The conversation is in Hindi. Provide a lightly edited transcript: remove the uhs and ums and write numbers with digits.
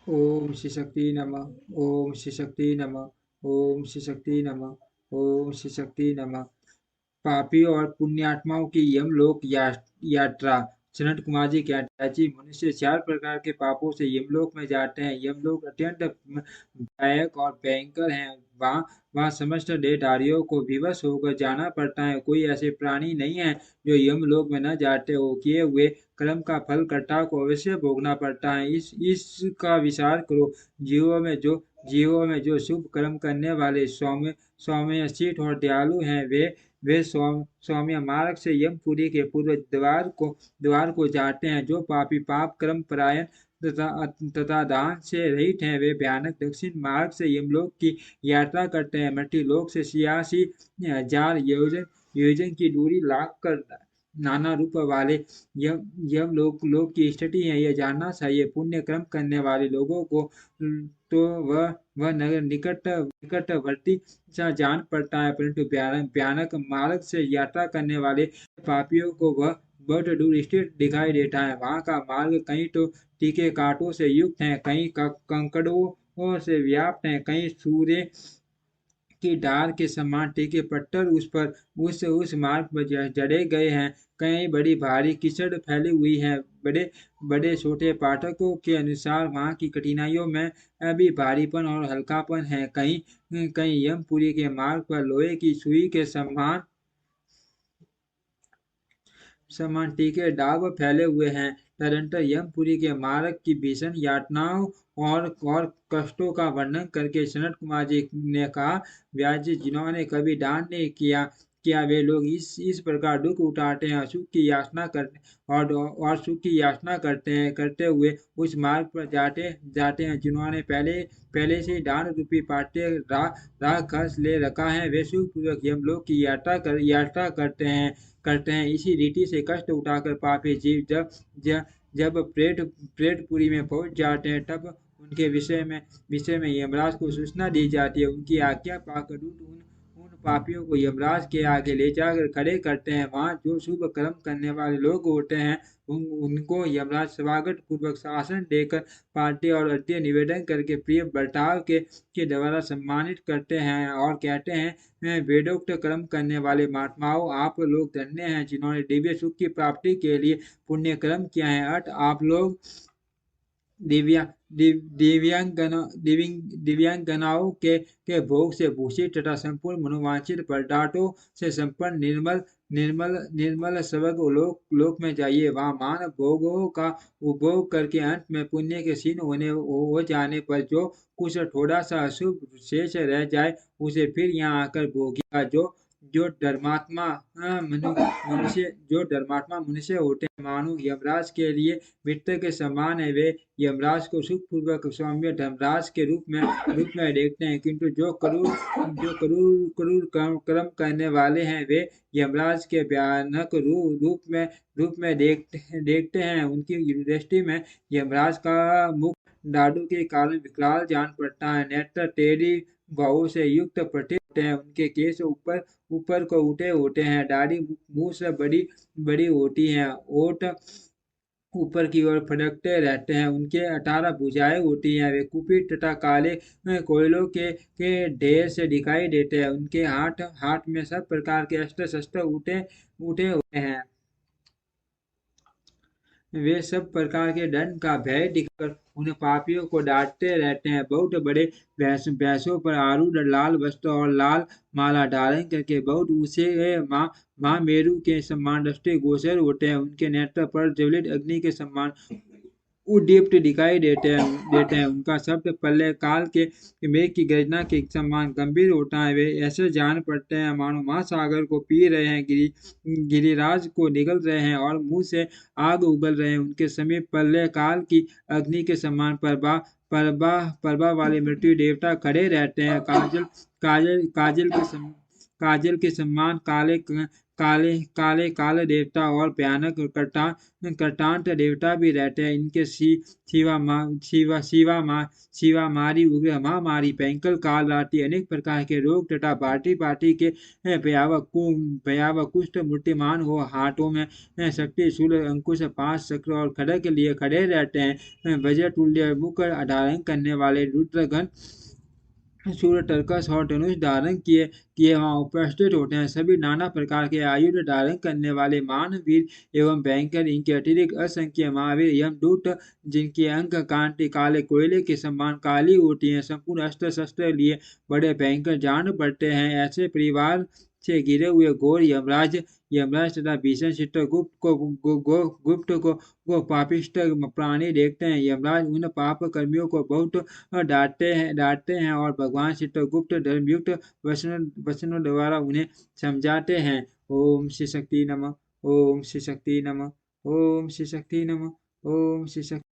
ओम श्री शक्ति नमः। ओम श्री शक्ति नमः। ओम श्री शक्ति नमः। ओम श्री शक्ति नमः। पापियों और पुण्यात्माओं की यमलोक यात्रा। सनत कुमार जी कहते हैं जी, मनुष्य चार प्रकार के पापों से यमलोक में जाते हैं। यमलोक अत्यंत भयानक और भयंकर है। वहाँ वहाँ समस्त देहधारियों को विवश होकर जाना पड़ता है। कोई ऐसे प्राणी नहीं है जो यमलोक में न जाते हो। किए हुए कर्म का फल कर्ता को अवश्य भोगना पड़ता है। इसका विचार करो। जीवों में जो शुभ कर्म करने वाले सौम्यशील और दयालु हैं, वे सौम्य मार्ग से यमपुरी के पूर्व द्वार को जाते हैं। जो पापी पाप कर्म परायण तथा दान से रहित हैं, वे भयानक दक्षिण मार्ग से यमलोक की यात्रा करते हैं। मृत्युलोक से 86,000 योजन की दूरी लांघ कर नाना रूप वाले लोक की स्थिति है। यह जानना चाहिए। पुण्य कर्म करने वाले लोगों को तो वह नगर निकटवर्ती सा जान पड़ता है, परंतु भयानक मार्ग से यात्रा करने वाले पापियों को वह बहुत दूर स्थित दिखाई देता है। वहाँ का मार्ग कहीं तो तीखे कांटों से युक्त है, कहीं कंकड़ों से व्याप्त है, कहीं सूर्य की डार के समान तीखे पत्थर उस मार्ग पर जड़े गए हैं। कहीं बड़ी भारी कीचड़ फैली हुई है। बड़े बड़े छोटे पाठकों के अनुसार वहाँ की कठिनाइयों में अभी भारीपन और हल्कापन है। कहीं कहीं यमपुरी के मार्ग पर लोहे की सुई के समान तीखे दाग फैले हुए हैं। तदनंतर यमपुरी के मार्ग की भीषण यातनाओं और कष्टों का वर्णन करके सनत कुमार जी ने कहा, व्यास जी, जिन्होंने कभी दान नहीं किया क्या वे लोग इस प्रकार दुख उठाते हैं, सुख की याचना करते और सुख की याचना करते हुए उस मार्ग पर जाते जाते हैं। जिन्होंने पहले से ही दान रूपी पाठ्य राह खर्च ले रखा है, वे सुखपूर्वक यमलोक की यात्रा करते हैं। इसी रीति से कष्ट उठाकर पापी जीव जब प्रेतपुरी में पहुंच जाते हैं, तब उनके विषय में यमराज को सूचना दी जाती है। उनकी आज्ञा पाकर दूत उन पापियों को यमराज के आगे ले जाकर खड़े करते हैं। वहां जो शुभ कर्म करने वाले लोग होते हैं, उनको यमराज स्वागत पूर्वक शासन देकर पार्टी और अद्य निवेदन करके प्रिय बर्ताव के द्वारा सम्मानित करते हैं और कहते हैं, वेदोक्त कर्म करने वाले महात्माओं, आप लोग धन्य हैं जिन्होंने दिव्य सुख की प्राप्ति के लिए पुण्य कर्म किया है। अत आप लोग दिव्या दिव्यांगनाओं के भोग से भूषित तथा संपूर्ण मनोवांछित पदार्थों से संपन्न निर्मल स्वर्ग लोक में जाइए। वहाँ मान भोगों का उपभोग करके अंत में पुण्य के क्षीण हो जाने पर जो कुछ थोड़ा सा अशुभ शेष रह जाए, उसे फिर यहाँ आकर भोगिएगा। जो धर्मात्मा मनुष्य होते हैं, मानो यमराज के लिए मित्र के समान है, वे यमराज को सुखपूर्वक सौम्य धर्मराज के रूप में देखते हैं। किंतु जो क्रूर कर्म करने वाले हैं, वे यमराज के भयानक रूप में देखते हैं। उनकी दृष्टि में यमराज का मुख दाढ़ों के कारण विकराल जान पड़ता है। नेत्र टेढ़ी भौं से युक्त प्रतीत होते हैं। उनके केश ऊपर को उठे होते हैं। दाढ़ी मुंह से बड़ी बड़ी होती है। ओठ ऊपर की ओर फडकते रहते हैं। उनके 18 भुजाएं होती हैं। वे कुपित तथा काले कोयलों के ढेर से दिखाई देते हैं। उनके हाथ में सब प्रकार के अस्त्र शस्त्र उठे हुए हैं। वे सब प्रकार के दंड का भय दिखाकर उन पापियों को डांटते रहते हैं। बहुत बड़े भैंसों पर आरूढ़ लाल वस्त्र और लाल माला धारण करके बहुत ऊंचे महामेरु के समान दृष्टि गोचर होते हैं। उनके नेत्र पर ज्वलित अग्नि के समान उद्दीप्त दिखाई देते हैं। उनका शब्द प्रलय काल के मेघ की गर्जना के समान गंभीर होता है। वे ऐसे जान पड़ते हैं मानो महासागर को पी रहे हैं, गिरिराज को निगल रहे हैं और मुंह से आग उगल रहे हैं। उनके समीप प्रलय काल की अग्नि के समान परबा वाले मृत्यु देवता खड़े रहते हैं। काजल के समान काले काले काल देवता और भयानक कटांट देवता भी रहते हैं। इनके शिवा मारी उग्र महामारी भयंकर काल रात्रि अनेक प्रकार के रोग तथा भांति भांति के भयावह कुष्ठ मूर्तिमान हो हाथों में शक्ति शूल अंकुश पाश चक्र और खड़ग के लिए खड़े रहते हैं। वज्र तुल्य मुख धारण करने वाले रुद्रगण सूर्य टर्कस और धनुष धारण किए किए वहां उपस्थित होते हैं। सभी नाना प्रकार के आयुध धारण करने वाले मानवीर एवं भयंकर, इनके अतिरिक्त असंख्य महावीर यमदूत जिनकी अंक कांति काले कोयले के समान काली होती है, संपूर्ण अस्त्र शस्त्र लिए बड़े भयंकर जान पड़ते हैं। ऐसे परिवार से घिरे हुए घोर यमराज तथा भीषण चित्रगुप्त को पापिष्ट प्राणी देखते हैं। यमराज उन पाप कर्मियों को बहुत डांटते हैं और भगवान चित्रगुप्त धर्मयुक्त वचनों द्वारा उन्हें समझाते हैं। ओम श्री शक्ति नमः। ओम श्री शक्ति नमः। ओम श्री शक्ति नमः। ओम श्री शक्ति